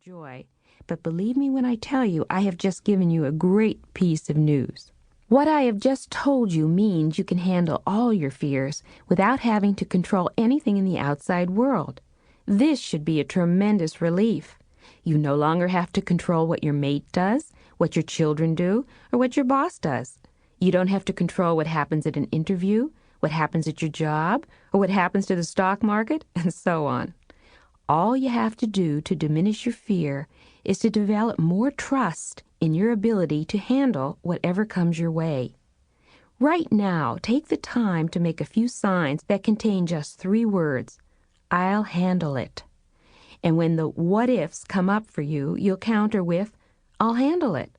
joy, but believe me when I tell you I have just given you a great piece of news. What I have just told you means you can handle all your fears without having to control anything in the outside world. This should be a tremendous relief. You no longer have to control what your mate does, what your children do, or what your boss does. You don't have to control what happens at an interview, what happens at your job, or what happens to the stock market, and so on. All you have to do to diminish your fear is to develop more trust in your ability to handle whatever comes your way. Right now, take the time to make a few signs that contain just 3 words. I'll handle it. And when the what-ifs come up for you, you'll counter with, I'll handle it.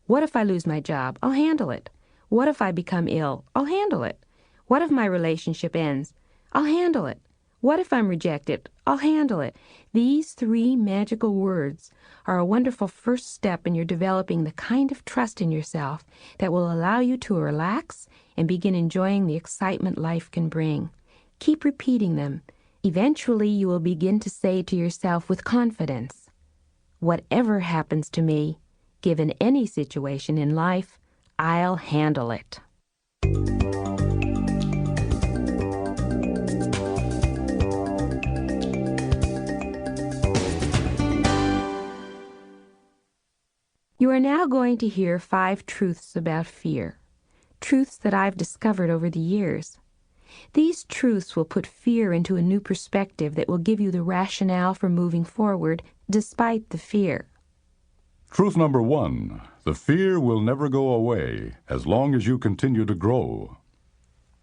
What if I lose my job? I'll handle it. What if I become ill? I'll handle it. What if my relationship ends? I'll handle it. What if I'm rejected? I'll handle it. These 3 magical words are a wonderful first step in your developing the kind of trust in yourself that will allow you to relax and begin enjoying the excitement life can bring. Keep repeating them. Eventually, you will begin to say to yourself with confidence, whatever happens to me, given any situation in life, I'll handle it. You are now going to hear 5 truths about fear, truths that I've discovered over the years. These truths will put fear into a new perspective that will give you the rationale for moving forward despite the fear. Truth number 1, the fear will never go away as long as you continue to grow.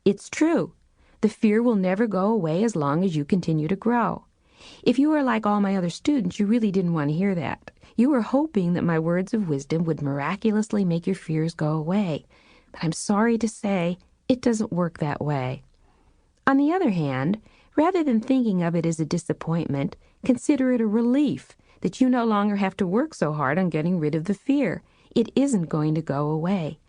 It's true. The fear will never go away as long as you continue to grow. If you are like all my other students, you really didn't want to hear that. You were hoping that my words of wisdom would miraculously make your fears go away. But I'm sorry to say, it doesn't work that way. On the other hand, rather than thinking of it as a disappointment, consider it a relief that you no longer have to work so hard on getting rid of the fear. It isn't going to go away.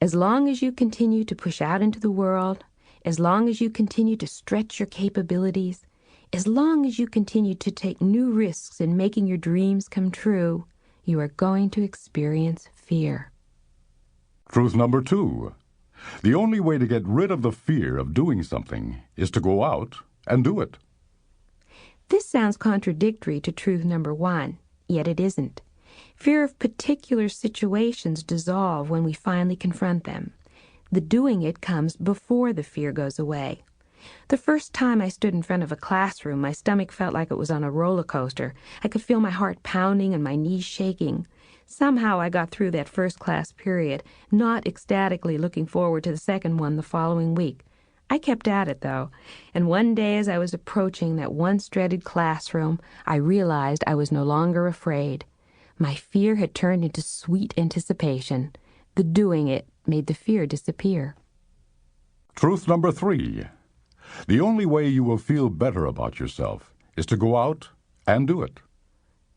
As long as you continue to push out into the world, as long as you continue to stretch your capabilities, as long as you continue to take new risks in making your dreams come true, you are going to experience fear. Truth number 2, the only way to get rid of the fear of doing something is to go out and do it. This sounds contradictory to truth number 1, yet it isn't. Fear of particular situations dissolve when we finally confront them. The doing it comes before the fear goes away. The first time I stood in front of a classroom, my stomach felt like it was on a roller coaster. I could feel my heart pounding and my knees shaking. Somehow I got through that first class period, not ecstatically looking forward to the second one the following week. I kept at it, though, and one day as I was approaching that once dreaded classroom, I realized I was no longer afraid. My fear had turned into sweet anticipation. The doing it made the fear disappear. Truth number 3, the only way you will feel better about yourself is to go out and do it.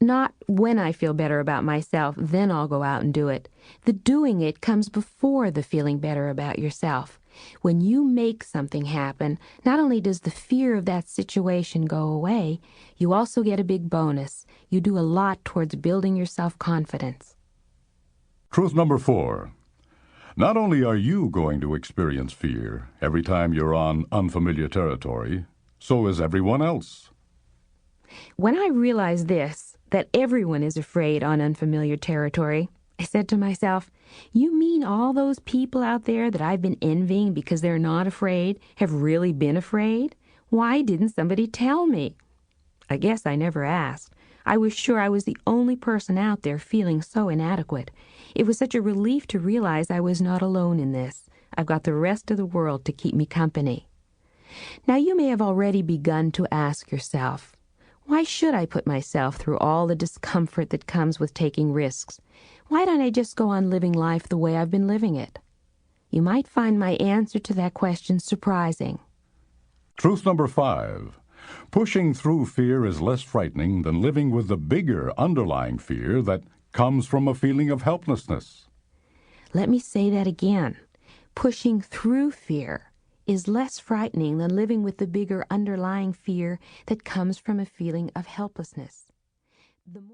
Not when I feel better about myself, then I'll go out and do it. The doing it comes before the feeling better about yourself. When you make something happen, not only does the fear of that situation go away, you also get a big bonus. You do a lot towards building your self-confidence. Truth number 4, not only are you going to experience fear every time you're on unfamiliar territory, so is everyone else. When I realized this, that everyone is afraid on unfamiliar territory, I said to myself, you mean all those people out there that I've been envying because they're not afraid have really been afraid? Why didn't somebody tell me? I guess I never asked. I was sure I was the only person out there feeling so inadequate. It was such a relief to realize I was not alone in this. I've got the rest of the world to keep me company. Now you may have already begun to ask yourself, why should I put myself through all the discomfort that comes with taking risks? Why don't I just go on living life the way I've been living it? You might find my answer to that question surprising. Truth number 5, pushing through fear is less frightening than living with the bigger underlying fear that comes from a feeling of helplessness. Let me say that again. Pushing through fear is less frightening than living with the bigger underlying fear that comes from a feeling of helplessness. The more